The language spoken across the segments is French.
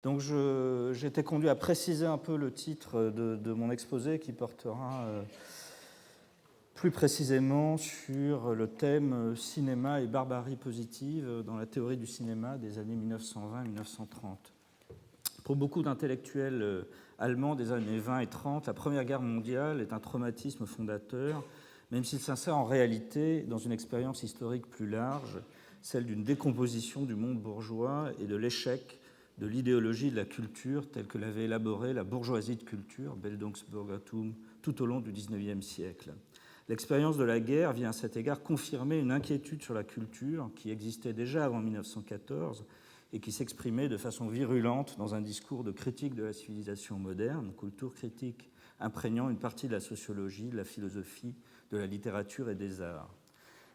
Donc j'ai été conduit à préciser un peu le titre de mon exposé qui portera plus précisément sur le thème cinéma et barbarie positive dans la théorie du cinéma des années 1920-1930. Pour beaucoup d'intellectuels allemands des années 20 et 30, la Première Guerre mondiale est un traumatisme fondateur, même s'il s'insère en réalité dans une expérience historique plus large, celle d'une décomposition du monde bourgeois et de l'échec de l'idéologie de la culture telle que l'avait élaborée la bourgeoisie de culture, Bildungsbürgertum, tout au long du XIXe siècle. L'expérience de la guerre vient à cet égard confirmer une inquiétude sur la culture qui existait déjà avant 1914 et qui s'exprimait de façon virulente dans un discours de critique de la civilisation moderne, Kulturkritik, imprégnant une partie de la sociologie, de la philosophie, de la littérature et des arts.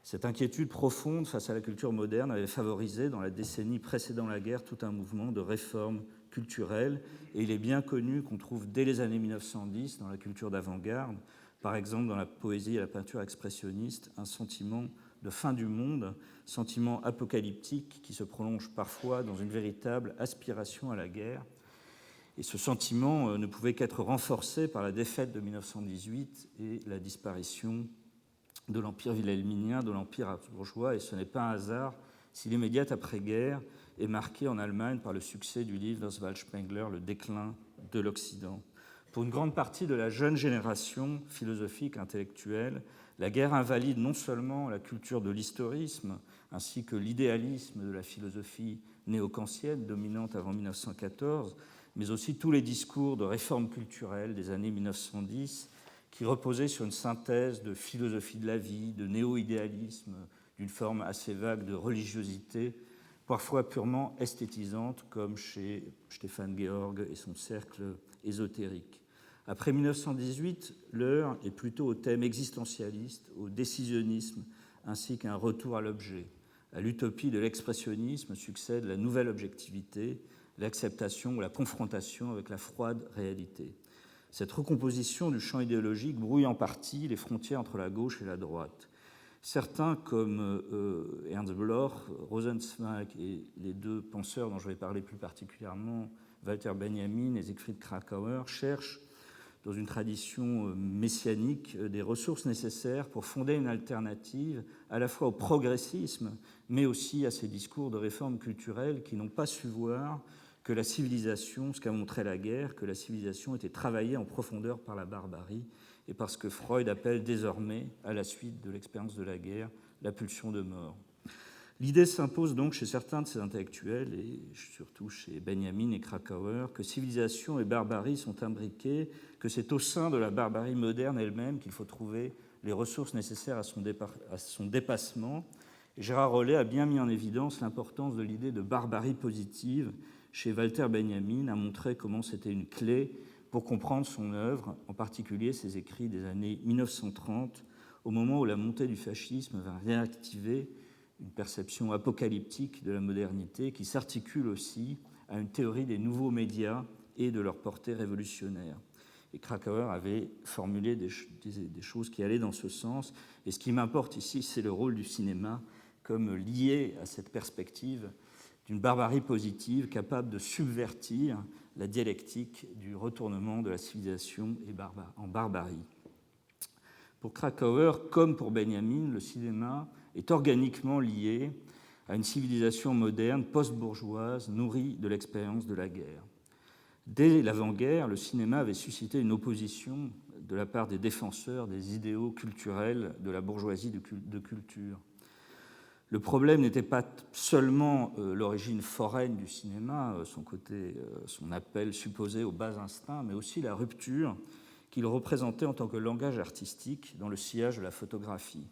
Cette inquiétude profonde face à la culture moderne avait favorisé, dans la décennie précédant la guerre, tout un mouvement de réforme culturelle, et il est bien connu qu'on trouve dès les années 1910 dans la culture d'avant-garde, par exemple dans la poésie et la peinture expressionniste, un sentiment de fin du monde, sentiment apocalyptique qui se prolonge parfois dans une véritable aspiration à la guerre. Et ce sentiment ne pouvait qu'être renforcé par la défaite de 1918 et la disparition de l'Empire wilhelminien, de l'Empire habsbourgeois, et ce n'est pas un hasard si l'immédiate après-guerre est marquée en Allemagne par le succès du livre d'Oswald Spengler, Le déclin de l'Occident. Pour une grande partie de la jeune génération philosophique, intellectuelle, la guerre invalide non seulement la culture de l'historisme, ainsi que l'idéalisme de la philosophie néo-kantienne dominante avant 1914, mais aussi tous les discours de réforme culturelle des années 1910 qui reposait sur une synthèse de philosophie de la vie, de néo-idéalisme, d'une forme assez vague de religiosité, parfois purement esthétisante, comme chez Stéphane Georg et son cercle ésotérique. Après 1918, l'heure est plutôt au thème existentialiste, au décisionnisme, ainsi qu'un retour à l'objet. À l'utopie de l'expressionnisme succède la nouvelle objectivité, l'acceptation ou la confrontation avec la froide réalité. Cette recomposition du champ idéologique brouille en partie les frontières entre la gauche et la droite. Certains, comme Ernst Bloch, Rosenzweig et les deux penseurs dont je vais parler plus particulièrement, Walter Benjamin et Siegfried Kracauer, cherchent, dans une tradition messianique, des ressources nécessaires pour fonder une alternative à la fois au progressisme, mais aussi à ces discours de réforme culturelle qui n'ont pas su voir que la civilisation, ce qu'a montré la guerre, que la civilisation était travaillée en profondeur par la barbarie, et parce que Freud appelle désormais, à la suite de l'expérience de la guerre, la pulsion de mort. L'idée s'impose donc chez certains de ces intellectuels, et surtout chez Benjamin et Kracauer, que civilisation et barbarie sont imbriquées, que c'est au sein de la barbarie moderne elle-même qu'il faut trouver les ressources nécessaires à son dépassement. Et Gérard Rollet a bien mis en évidence l'importance de l'idée de barbarie positive chez Walter Benjamin, a montré comment c'était une clé pour comprendre son œuvre, en particulier ses écrits des années 1930, au moment où la montée du fascisme va réactiver une perception apocalyptique de la modernité qui s'articule aussi à une théorie des nouveaux médias et de leur portée révolutionnaire. Et Kracauer avait formulé des choses qui allaient dans ce sens. Et ce qui m'importe ici, c'est le rôle du cinéma comme lié à cette perspective d'une barbarie positive capable de subvertir la dialectique du retournement de la civilisation en barbarie. Pour Kracauer, comme pour Benjamin, le cinéma est organiquement lié à une civilisation moderne, post-bourgeoise, nourrie de l'expérience de la guerre. Dès l'avant-guerre, le cinéma avait suscité une opposition de la part des défenseurs des idéaux culturels de la bourgeoisie de culture. Le problème n'était pas seulement l'origine foraine du cinéma, son appel supposé aux bas instincts, mais aussi la rupture qu'il représentait en tant que langage artistique dans le sillage de la photographie.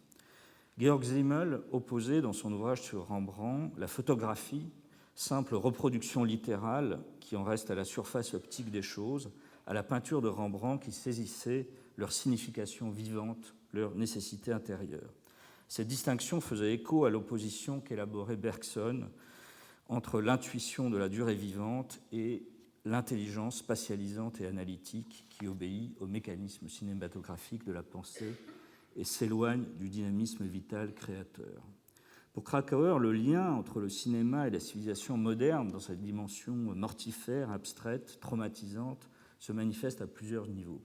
Georg Simmel opposait dans son ouvrage sur Rembrandt la photographie, simple reproduction littérale qui en reste à la surface optique des choses, à la peinture de Rembrandt qui saisissait leur signification vivante, leur nécessité intérieure. Cette distinction faisait écho à l'opposition qu'élaborait Bergson entre l'intuition de la durée vivante et l'intelligence spatialisante et analytique qui obéit au mécanisme cinématographique de la pensée et s'éloigne du dynamisme vital créateur. Pour Krakauer, le lien entre le cinéma et la civilisation moderne, dans sa dimension mortifère, abstraite, traumatisante, se manifeste à plusieurs niveaux.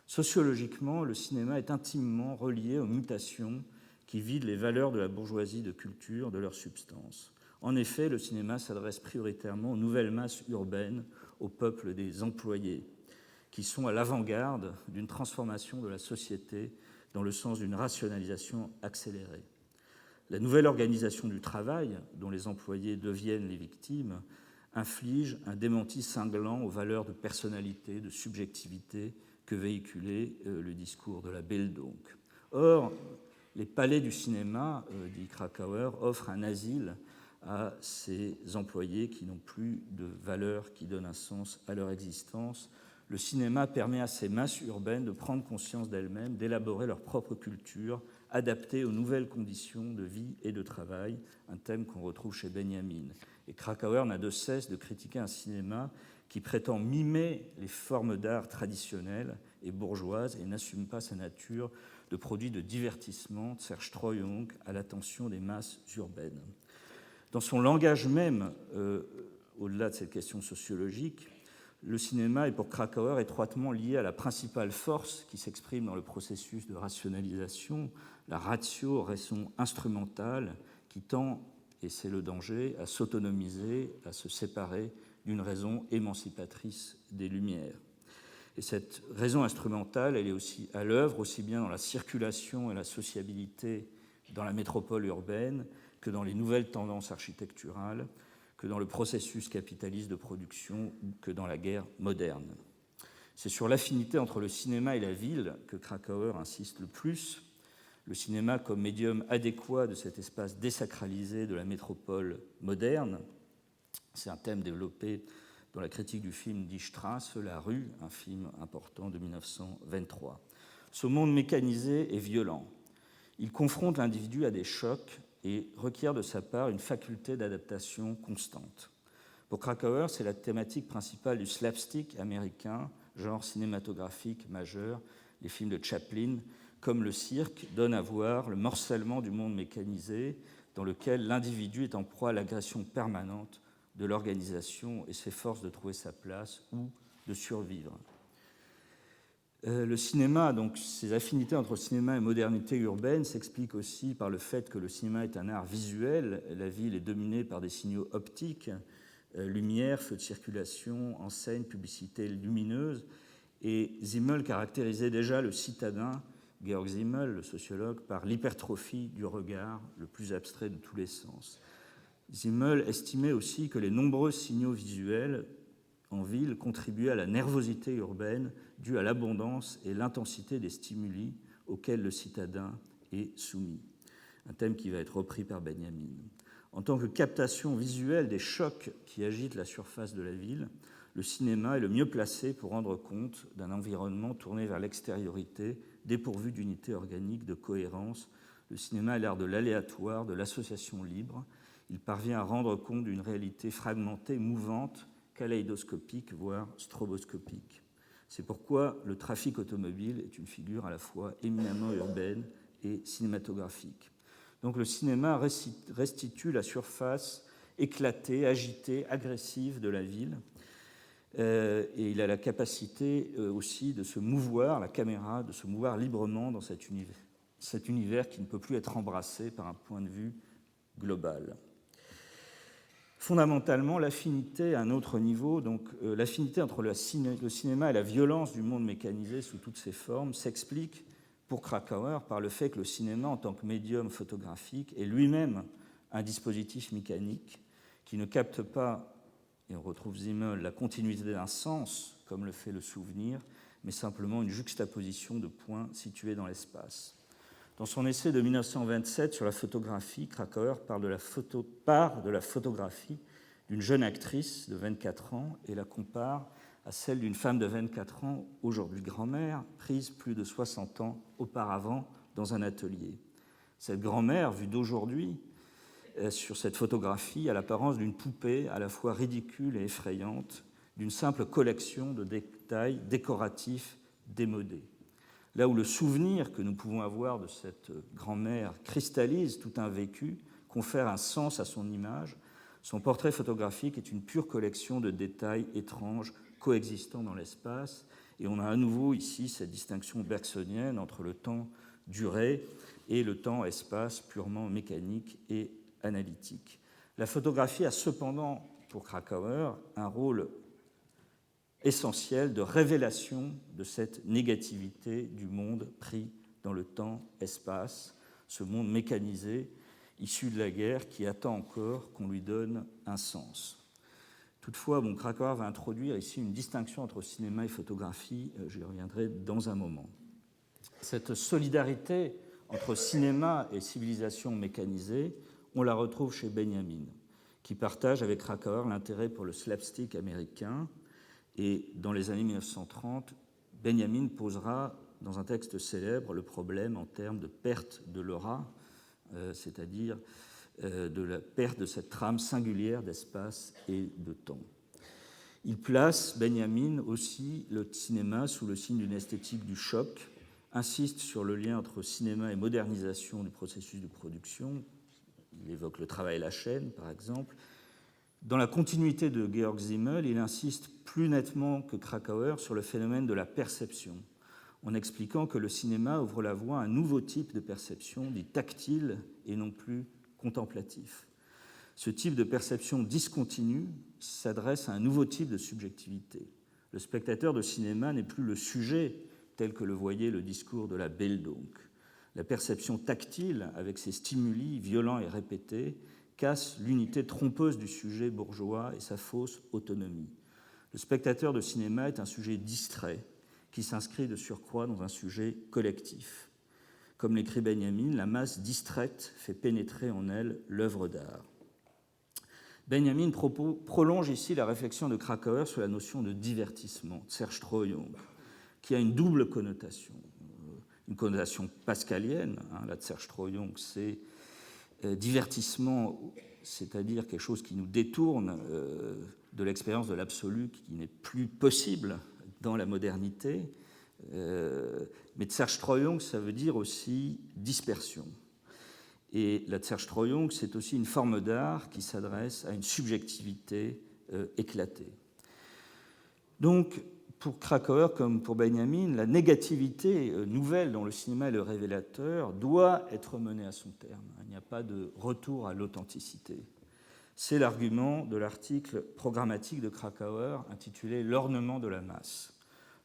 Sociologiquement, le cinéma est intimement relié aux mutations qui vident les valeurs de la bourgeoisie de culture de leur substance. En effet, le cinéma s'adresse prioritairement aux nouvelles masses urbaines, au peuple des employés, qui sont à l'avant-garde d'une transformation de la société dans le sens d'une rationalisation accélérée. La nouvelle organisation du travail, dont les employés deviennent les victimes, inflige un démenti cinglant aux valeurs de personnalité, de subjectivité que véhiculait le discours de la Bildung. Or, les palais du cinéma, dit Krakauer, offrent un asile à ces employés qui n'ont plus de valeurs qui donnent un sens à leur existence. Le cinéma permet à ces masses urbaines de prendre conscience d'elles-mêmes, d'élaborer leur propre culture, adaptée aux nouvelles conditions de vie et de travail, un thème qu'on retrouve chez Benjamin. Et Krakauer n'a de cesse de critiquer un cinéma qui prétend mimer les formes d'art traditionnelles et bourgeoises et n'assume pas sa nature de produit de divertissement, Zerstreuung, à l'attention des masses urbaines. Dans son langage même, au-delà de cette question sociologique, le cinéma est pour Krakauer étroitement lié à la principale force qui s'exprime dans le processus de rationalisation, la ratio, raison instrumentale, qui tend, et c'est le danger, à s'autonomiser, à se séparer d'une raison émancipatrice des Lumières. Et cette raison instrumentale, elle est aussi à l'œuvre, aussi bien dans la circulation et la sociabilité dans la métropole urbaine que dans les nouvelles tendances architecturales, que dans le processus capitaliste de production ou que dans la guerre moderne. C'est sur l'affinité entre le cinéma et la ville que Krakauer insiste le plus. Le cinéma comme médium adéquat de cet espace désacralisé de la métropole moderne. C'est un thème développé dans la critique du film Die Straße, La rue, un film important de 1923. Ce monde mécanisé est violent. Il confronte l'individu à des chocs et requiert de sa part une faculté d'adaptation constante. Pour Krakauer, c'est la thématique principale du slapstick américain, genre cinématographique majeur. Les films de Chaplin, comme le cirque, donnent à voir le morcellement du monde mécanisé dans lequel l'individu est en proie à l'agression permanente de l'organisation et s'efforce de trouver sa place ou de survivre. Le cinéma, donc ces affinités entre cinéma et modernité urbaine s'expliquent aussi par le fait que le cinéma est un art visuel. La ville est dominée par des signaux optiques, lumière, feux de circulation, enseignes, publicité lumineuse. Et Simmel caractérisait déjà le citadin, Georg Simmel, le sociologue, par l'hypertrophie du regard, le plus abstrait de tous les sens. Simmel estimait aussi que les nombreux signaux visuels en ville contribuaient à la nervosité urbaine due à l'abondance et l'intensité des stimuli auxquels le citadin est soumis. Un thème qui va être repris par Benjamin. En tant que captation visuelle des chocs qui agitent la surface de la ville, le cinéma est le mieux placé pour rendre compte d'un environnement tourné vers l'extériorité, dépourvu d'unité organique, de cohérence. Le cinéma est l'art de l'aléatoire, de l'association libre. Il parvient à rendre compte d'une réalité fragmentée, mouvante, kaléidoscopique, voire stroboscopique. C'est pourquoi le trafic automobile est une figure à la fois éminemment urbaine et cinématographique. Donc le cinéma restitue la surface éclatée, agitée, agressive de la ville, et il a la capacité aussi de se mouvoir, la caméra, de se mouvoir librement dans cet univers qui ne peut plus être embrassé par un point de vue global. Fondamentalement, l'affinité à un autre niveau, donc l'affinité entre le cinéma et la violence du monde mécanisé sous toutes ses formes, s'explique pour Krakauer par le fait que le cinéma, en tant que médium photographique, est lui-même un dispositif mécanique qui ne capte pas, et on retrouve Simmel, la continuité d'un sens, comme le fait le souvenir, mais simplement une juxtaposition de points situés dans l'espace. Dans son essai de 1927 sur la photographie, Krakauer part de la photographie d'une jeune actrice de 24 ans et la compare à celle d'une femme de 24 ans, aujourd'hui grand-mère, prise plus de 60 ans auparavant dans un atelier. Cette grand-mère, vue d'aujourd'hui, sur cette photographie, a l'apparence d'une poupée à la fois ridicule et effrayante, d'une simple collection de détails décoratifs démodés. Là où le souvenir que nous pouvons avoir de cette grand-mère cristallise tout un vécu, confère un sens à son image. Son portrait photographique est une pure collection de détails étranges coexistant dans l'espace. Et on a à nouveau ici cette distinction bergsonienne entre le temps durée et le temps-espace purement mécanique et analytique. La photographie a cependant, pour Krakauer, un rôle essentiel de révélation de cette négativité du monde pris dans le temps-espace, ce monde mécanisé, issu de la guerre, qui attend encore qu'on lui donne un sens. Toutefois, Krakauer va introduire ici une distinction entre cinéma et photographie, j'y reviendrai dans un moment. Cette solidarité entre cinéma et civilisation mécanisée, on la retrouve chez Benjamin, qui partage avec Krakauer l'intérêt pour le slapstick américain. Et dans les années 1930, Benjamin posera dans un texte célèbre le problème en termes de perte de l'aura, c'est-à-dire de la perte de cette trame singulière d'espace et de temps. Il place, Benjamin, aussi le cinéma sous le signe d'une esthétique du choc, insiste sur le lien entre cinéma et modernisation du processus de production. Il évoque le travail à la chaîne, par exemple. Dans la continuité de Georg Simmel, il insiste plus nettement que Krakauer sur le phénomène de la perception, en expliquant que le cinéma ouvre la voie à un nouveau type de perception, dit tactile et non plus contemplatif. Ce type de perception discontinue s'adresse à un nouveau type de subjectivité. Le spectateur de cinéma n'est plus le sujet tel que le voyait le discours de la Bildung. La perception tactile, avec ses stimuli violents et répétés, casse l'unité trompeuse du sujet bourgeois et sa fausse autonomie. Le spectateur de cinéma est un sujet distrait qui s'inscrit de surcroît dans un sujet collectif. Comme l'écrit Benjamin, la masse distraite fait pénétrer en elle l'œuvre d'art. Benjamin prolonge ici la réflexion de Krakauer sur la notion de divertissement, Zerstreuung, qui a une double connotation. Une connotation pascalienne, la Zerstreuung, c'est divertissement, c'est-à-dire quelque chose qui nous détourne de l'expérience de l'absolu qui n'est plus possible dans la modernité. Mais Zerstreuung, ça veut dire aussi dispersion. Et la Zerstreuung, c'est aussi une forme d'art qui s'adresse à une subjectivité éclatée. Donc, pour Krakauer comme pour Benjamin, la négativité nouvelle dont le cinéma est le révélateur doit être menée à son terme. Il n'y a pas de retour à l'authenticité. C'est l'argument de l'article programmatique de Krakauer intitulé « L'ornement de la masse ».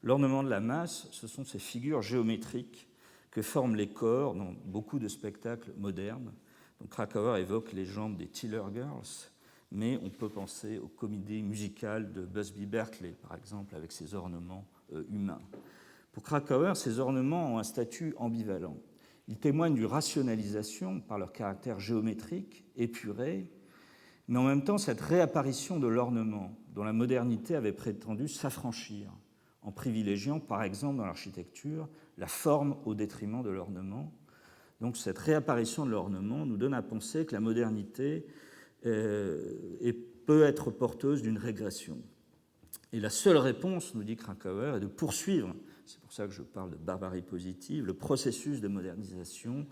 L'ornement de la masse, ce sont ces figures géométriques que forment les corps dans beaucoup de spectacles modernes. Donc Krakauer évoque les jambes des Tiller Girls, mais on peut penser aux comédies musicales de Busby Berkeley, par exemple, avec ses ornements humains. Pour Krakauer, ces ornements ont un statut ambivalent. Ils témoignent d'une rationalisation par leur caractère géométrique, épuré, mais en même temps, cette réapparition de l'ornement, dont la modernité avait prétendu s'affranchir, en privilégiant, par exemple, dans l'architecture, la forme au détriment de l'ornement. Donc cette réapparition de l'ornement nous donne à penser que la modernité peut être porteuse d'une régression. Et la seule réponse, nous dit Krakauer, est de poursuivre, c'est pour ça que je parle de barbarie positive, le processus de modernisation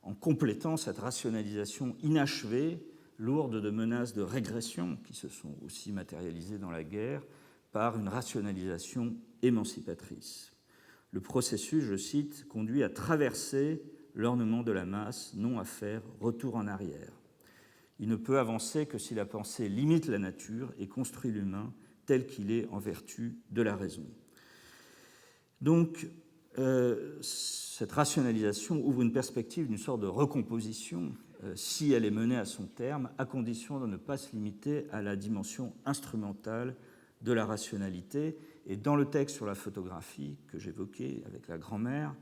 en complétant cette rationalisation inachevée, lourde de menaces de régression qui se sont aussi matérialisées dans la guerre, par une rationalisation émancipatrice. Le processus, je cite, conduit à traverser l'ornement de la masse, non à faire retour en arrière. Il ne peut avancer que si la pensée limite la nature et construit l'humain tel qu'il est en vertu de la raison. Donc, cette rationalisation ouvre une perspective d'une sorte de recomposition, si elle est menée à son terme, à condition de ne pas se limiter à la dimension instrumentale de la rationalité. Et dans le texte sur la photographie que j'évoquais avec la grand-mère,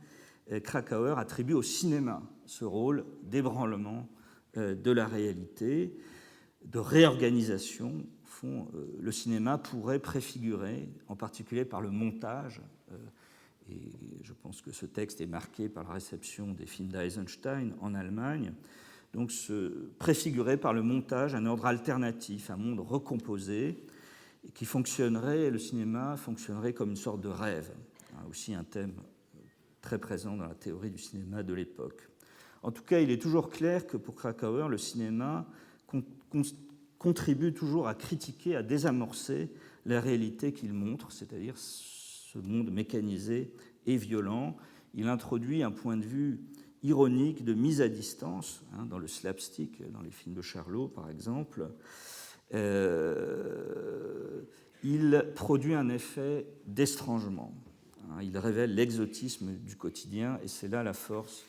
Krakauer attribue au cinéma ce rôle d'ébranlement de la réalité, de réorganisation. Au fond, le cinéma pourrait préfigurer, en particulier par le montage, et je pense que ce texte est marqué par la réception des films d'Eisenstein en Allemagne, donc préfigurer par le montage un ordre alternatif, un monde recomposé, qui fonctionnerait, le cinéma fonctionnerait comme une sorte de rêve, aussi un thème très présent dans la théorie du cinéma de l'époque. En tout cas, il est toujours clair que pour Krakauer, le cinéma contribue toujours à critiquer, à désamorcer la réalité qu'il montre, c'est-à-dire ce monde mécanisé et violent. Il introduit un point de vue ironique de mise à distance, dans le slapstick, dans les films de Charlot par exemple. Il produit un effet d'estrangement. Il révèle l'exotisme du quotidien et c'est là la force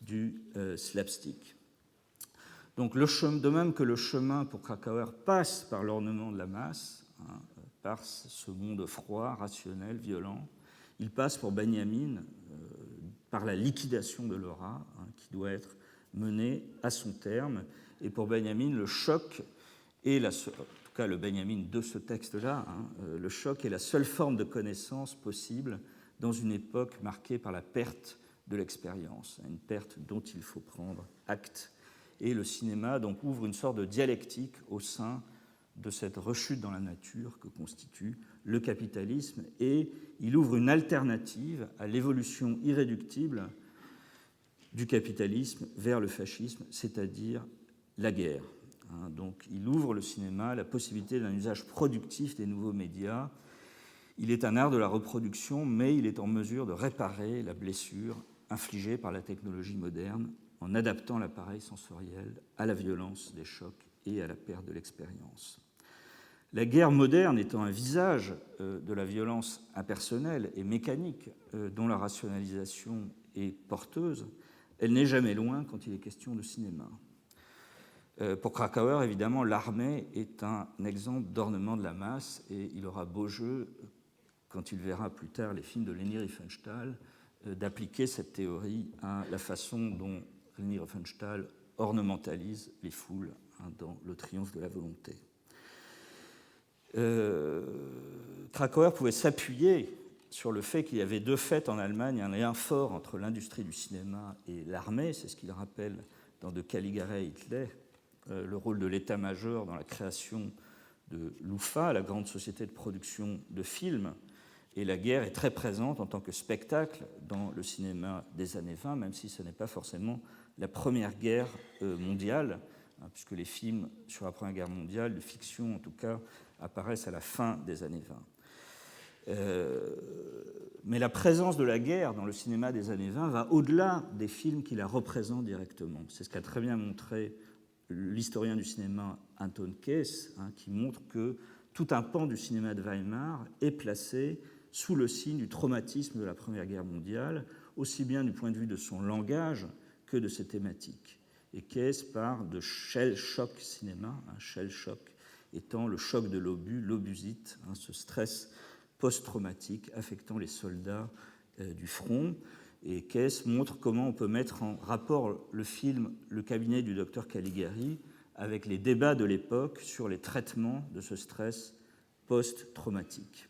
du slapstick. Donc, de même que le chemin pour Krakauer passe par l'ornement de la masse, par ce monde froid, rationnel, violent, il passe pour Benjamin par la liquidation de l'aura, qui doit être menée à son terme. Et pour Benjamin, le choc est en tout cas le Benjamin de ce texte-là, le choc est la seule forme de connaissance possible dans une époque marquée par la perte de l'expérience, une perte dont il faut prendre acte. Et le cinéma donc ouvre une sorte de dialectique au sein de cette rechute dans la nature que constitue le capitalisme, et il ouvre une alternative à l'évolution irréductible du capitalisme vers le fascisme, c'est-à-dire la guerre. Donc il ouvre le cinéma à la possibilité d'un usage productif des nouveaux médias. Il est un art de la reproduction, mais il est en mesure de réparer la blessure infligée par la technologie moderne en adaptant l'appareil sensoriel à la violence des chocs et à la perte de l'expérience. La guerre moderne étant un visage de la violence impersonnelle et mécanique dont la rationalisation est porteuse, elle n'est jamais loin quand il est question de cinéma. Pour Krakauer, évidemment, l'armée est un exemple d'ornement de la masse et il aura beau jeu, quand il verra plus tard les films de Leni Riefenstahl, d'appliquer cette théorie à la façon dont Leni Riefenstahl ornementalise les foules dans Le triomphe de la volonté. Krakauer pouvait s'appuyer sur le fait qu'il y avait de fait en Allemagne un lien fort entre l'industrie du cinéma et l'armée, c'est ce qu'il rappelle dans De Caligari à Hitler, le rôle de l'état-major dans la création de l'UFA, la grande société de production de films, et la guerre est très présente en tant que spectacle dans le cinéma des années 20, même si ce n'est pas forcément la Première Guerre mondiale, puisque les films sur la Première Guerre mondiale, de fiction en tout cas, apparaissent à la fin des années 20. Mais la présence de la guerre dans le cinéma des années 20 va au-delà des films qui la représentent directement. C'est ce qu'a très bien montré l'historien du cinéma Anton Keyes, qui montre que tout un pan du cinéma de Weimar est placé sous le signe du traumatisme de la Première Guerre mondiale, aussi bien du point de vue de son langage que de ses thématiques. Et Keyes parle de shell shock cinéma, shell shock étant le choc de l'obus, l'obusite, ce stress post-traumatique affectant les soldats du front. Et Keyes montre comment on peut mettre en rapport le film Le cabinet du docteur Caligari avec les débats de l'époque sur les traitements de ce stress post-traumatique.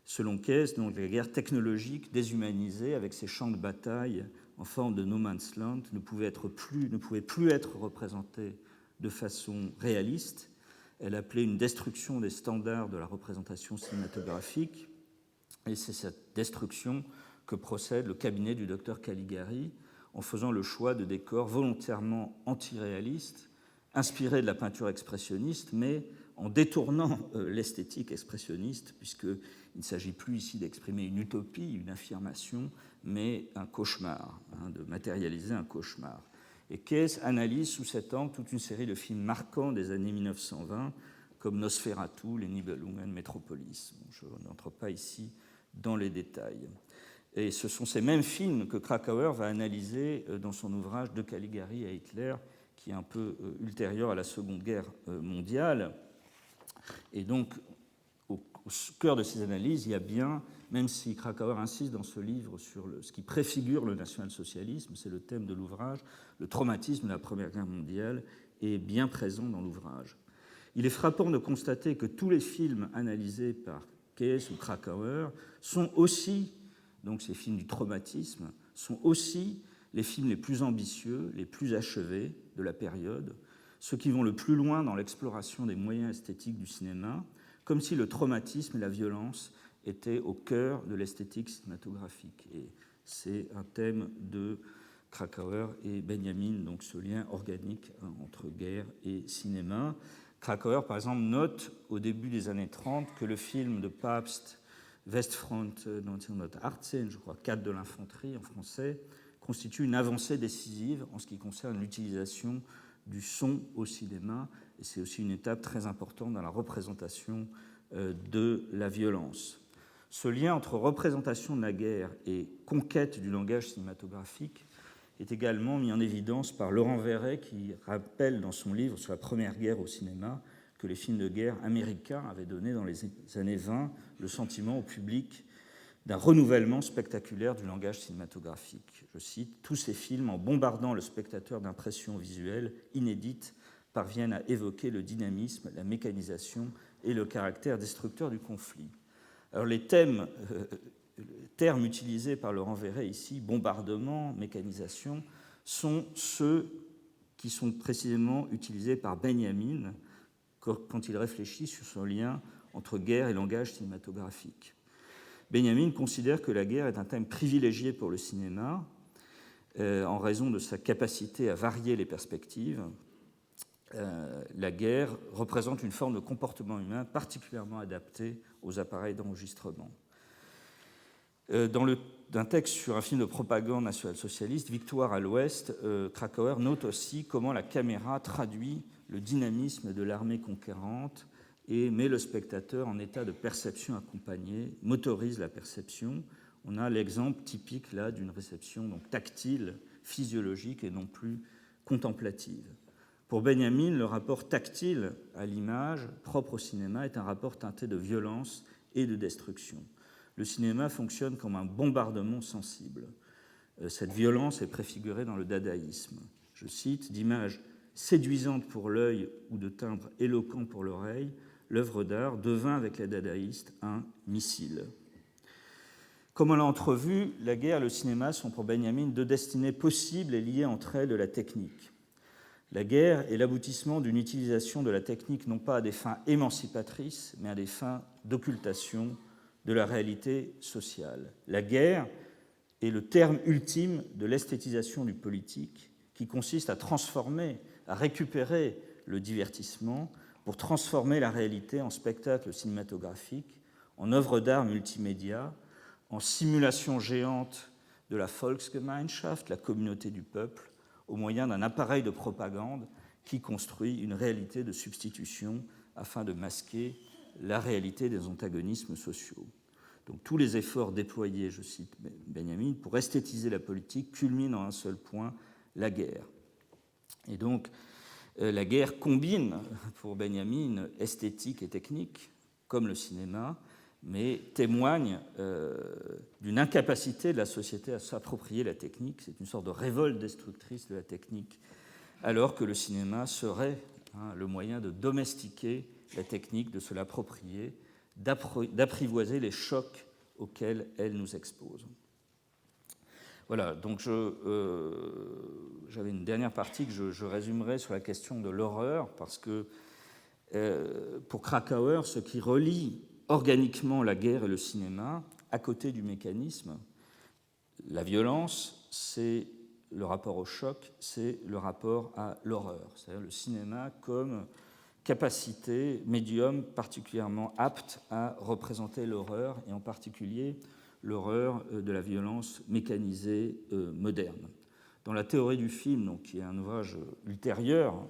Selon Keyes, donc, la guerre technologique déshumanisée avec ses champs de bataille en forme de no man's land ne pouvait plus être représentée de façon réaliste. Elle appelait une destruction des standards de la représentation cinématographique, et c'est cette destruction que procède le cabinet du docteur Caligari en faisant le choix de décors volontairement antiréalistes, inspirés de la peinture expressionniste, mais en détournant l'esthétique expressionniste, puisqu'il ne s'agit plus ici d'exprimer une utopie, une affirmation, mais un cauchemar, de matérialiser un cauchemar. Et Keyes analyse sous cet angle toute une série de films marquants des années 1920, comme Nosferatu, Les Nibelungen, Metropolis. Je n'entre pas ici dans les détails. Et ce sont ces mêmes films que Krakauer va analyser dans son ouvrage De Caligari à Hitler, qui est un peu ultérieur à la Seconde Guerre mondiale. Et donc, au cœur de ces analyses, il y a bien, même si Krakauer insiste dans ce livre sur ce qui préfigure le national-socialisme, c'est le thème de l'ouvrage, le traumatisme de la Première Guerre mondiale est bien présent dans l'ouvrage. Il est frappant de constater que tous les films analysés par Keyes ou Krakauer sont aussi, donc ces films du traumatisme, sont aussi les films les plus ambitieux, les plus achevés de la période, ceux qui vont le plus loin dans l'exploration des moyens esthétiques du cinéma, comme si le traumatisme et la violence étaient au cœur de l'esthétique cinématographique. Et c'est un thème de Krakauer et Benjamin, donc ce lien organique entre guerre et cinéma. Krakauer, par exemple, note au début des années 30 que le film de Pabst Westfront 1918, je crois 4 de l'infanterie en français, constitue une avancée décisive en ce qui concerne l'utilisation du son au cinéma, et c'est aussi une étape très importante dans la représentation de la violence. Ce lien entre représentation de la guerre et conquête du langage cinématographique est également mis en évidence par Laurent Verret, qui rappelle dans son livre sur la Première Guerre au cinéma que les films de guerre américains avaient donné dans les années 20 le sentiment au public d'un renouvellement spectaculaire du langage cinématographique. Je cite, « Tous ces films, en bombardant le spectateur d'impressions visuelles inédites, parviennent à évoquer le dynamisme, la mécanisation et le caractère destructeur du conflit. » Alors les termes utilisés par Laurent Verret ici, bombardement, mécanisation, sont ceux qui sont précisément utilisés par Benjamin quand il réfléchit sur son lien entre guerre et langage cinématographique. Benjamin considère que la guerre est un thème privilégié pour le cinéma en raison de sa capacité à varier les perspectives. La guerre représente une forme de comportement humain particulièrement adaptée aux appareils d'enregistrement. Dans un texte sur un film de propagande national-socialiste, Victoire à l'Ouest, Krakauer note aussi comment la caméra traduit le dynamisme de l'armée conquérante et met le spectateur en état de perception accompagnée, motorise la perception. On a l'exemple typique là d'une réception donc tactile, physiologique et non plus contemplative. Pour Benjamin, le rapport tactile à l'image, propre au cinéma, est un rapport teinté de violence et de destruction. Le cinéma fonctionne comme un bombardement sensible. Cette violence est préfigurée dans le dadaïsme. Je cite, « D'images séduisantes pour l'œil ou de timbres éloquents pour l'oreille, l'œuvre d'art devint avec les dadaïstes un missile. » Comme on l'a entrevu, la guerre et le cinéma sont pour Benjamin deux destinées possibles et liées entre elles de la technique. La guerre est l'aboutissement d'une utilisation de la technique non pas à des fins émancipatrices, mais à des fins d'occultation de la réalité sociale. La guerre est le terme ultime de l'esthétisation du politique, qui consiste à transformer, à récupérer le divertissement pour transformer la réalité en spectacle cinématographique, en œuvre d'art multimédia, en simulation géante de la Volksgemeinschaft, la communauté du peuple, au moyen d'un appareil de propagande qui construit une réalité de substitution afin de masquer la réalité des antagonismes sociaux. Donc tous les efforts déployés, je cite Benjamin, pour esthétiser la politique culminent en un seul point, la guerre. Et donc la guerre combine pour Benjamin esthétique et technique, comme le cinéma, mais témoigne d'une incapacité de la société à s'approprier la technique. C'est une sorte de révolte destructrice de la technique, alors que le cinéma serait le moyen de domestiquer la technique, de se l'approprier, d'apprivoiser les chocs auxquels elle nous expose. Voilà, donc j'avais une dernière partie que je résumerai sur la question de l'horreur, parce que pour Krakauer, ce qui relie organiquement la guerre et le cinéma, à côté du mécanisme, la violence, c'est le rapport au choc, c'est le rapport à l'horreur, c'est-à-dire le cinéma comme capacité, médium particulièrement apte à représenter l'horreur, et en particulier l'horreur de la violence mécanisée moderne. Dans la théorie du film, donc, qui est un ouvrage ultérieur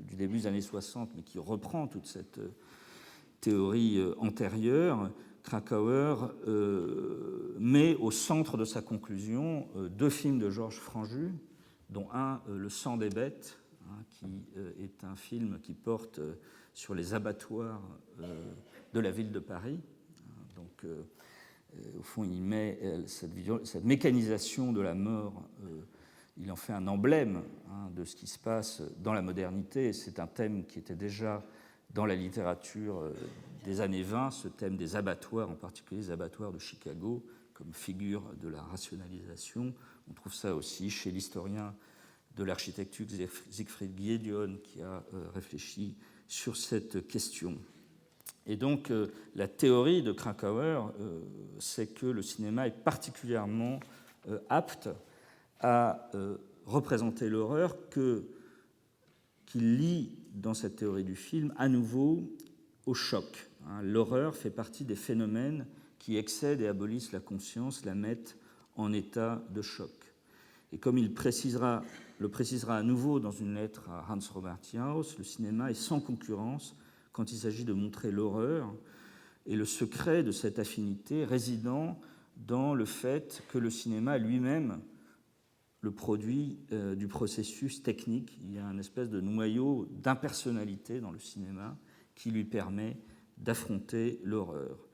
du début des années 60, mais qui reprend toute cette théorie antérieure, Krakauer met au centre de sa conclusion deux films de Georges Franju, dont un, Le sang des bêtes, qui est un film qui porte sur les abattoirs de la ville de Paris. Donc, au fond, il met cette mécanisation de la mort, il en fait un emblème de ce qui se passe dans la modernité. C'est un thème qui était déjà dans la littérature des années 20, ce thème des abattoirs, en particulier les abattoirs de Chicago, comme figure de la rationalisation. On trouve ça aussi chez l'historien de l'architecture Siegfried Giedion, qui a réfléchi sur cette question. Et donc, la théorie de Krakauer, c'est que le cinéma est particulièrement apte à représenter l'horreur qu'il lie dans cette théorie du film à nouveau au choc. L'horreur fait partie des phénomènes qui excèdent et abolissent la conscience, la mettent en état de choc. Et comme il le précisera à nouveau dans une lettre à Hans Robert Jauss, le cinéma est sans concurrence quand il s'agit de montrer l'horreur, et le secret de cette affinité résidant dans le fait que le cinéma lui-même le produit du processus technique. Il y a une espèce de noyau d'impersonnalité dans le cinéma qui lui permet d'affronter l'horreur.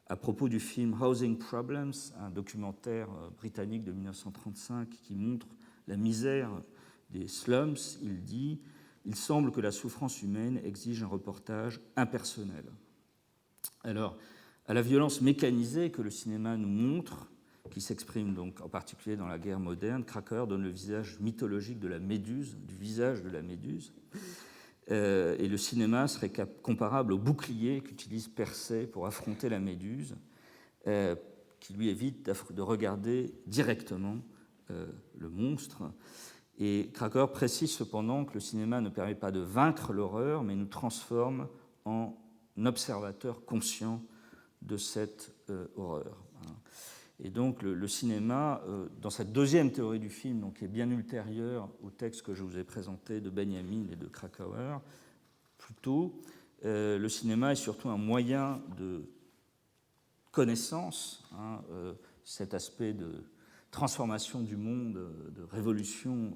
À propos du film Housing Problems, un documentaire britannique de 1935 qui montre la misère des slums, il dit « Il semble que la souffrance humaine exige un reportage impersonnel ». Alors, à la violence mécanisée que le cinéma nous montre, qui s'exprime donc en particulier dans la guerre moderne, Krakauer donne le visage mythologique de la Méduse, du visage de la Méduse. Et le cinéma serait comparable au bouclier qu'utilise Persée pour affronter la Méduse, qui lui évite de regarder directement le monstre. Et Krakauer précise cependant que le cinéma ne permet pas de vaincre l'horreur, mais nous transforme en observateur conscient de cette horreur. Et donc le cinéma, dans cette deuxième théorie du film, donc, qui est bien ultérieure au texte que je vous ai présenté de Benjamin et de Krakauer, plutôt, le cinéma est surtout un moyen de connaissance, cet aspect de transformation du monde, de révolution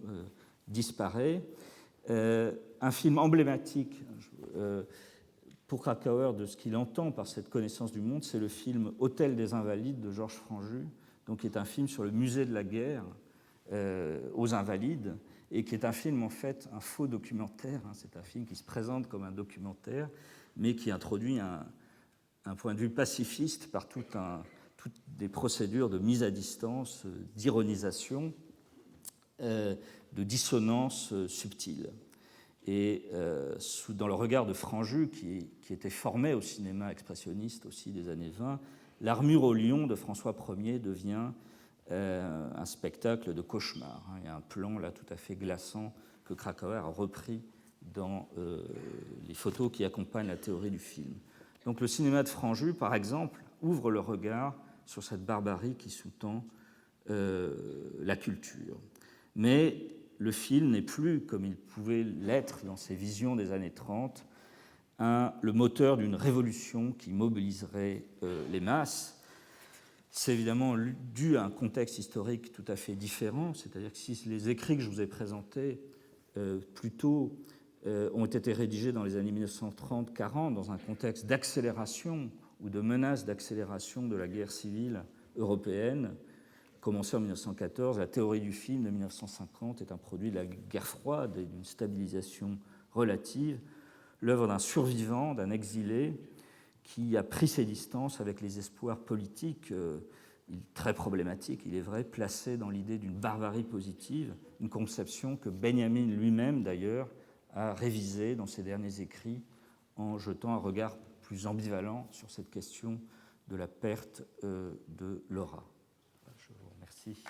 disparaît. Un film emblématique pour Krakauer de ce qu'il entend par cette connaissance du monde, c'est le film Hôtel des Invalides de Georges Franju, donc qui est un film sur le musée de la guerre aux Invalides, et qui est un film en fait un faux documentaire. C'est un film qui se présente comme un documentaire, mais qui introduit un point de vue pacifiste par toutes des procédures de mise à distance, d'ironisation, de dissonance subtile. Et dans le regard de Franju, qui était formé au cinéma expressionniste aussi des années 20, L'Armure au lion de François Ier devient un spectacle de cauchemar. Il y a un plan là tout à fait glaçant que Krakauer a repris dans les photos qui accompagnent la théorie du film. Donc le cinéma de Franju, par exemple, ouvre le regard sur cette barbarie qui sous-tend la culture. Mais le film n'est plus, comme il pouvait l'être dans ses visions des années 30, le moteur d'une révolution qui mobiliserait les masses. C'est évidemment dû à un contexte historique tout à fait différent, c'est-à-dire que si les écrits que je vous ai présentés plus tôt ont été rédigés dans les années 1930-40 dans un contexte d'accélération ou de menace d'accélération de la guerre civile européenne, commencée en 1914, la théorie du film de 1950 est un produit de la guerre froide et d'une stabilisation relative, l'œuvre d'un survivant, d'un exilé, qui a pris ses distances avec les espoirs politiques, très problématiques, il est vrai, placés dans l'idée d'une barbarie positive, une conception que Benjamin lui-même, d'ailleurs, a révisée dans ses derniers écrits en jetant un regard plus ambivalent sur cette question de la perte de l'aura. Je vous remercie.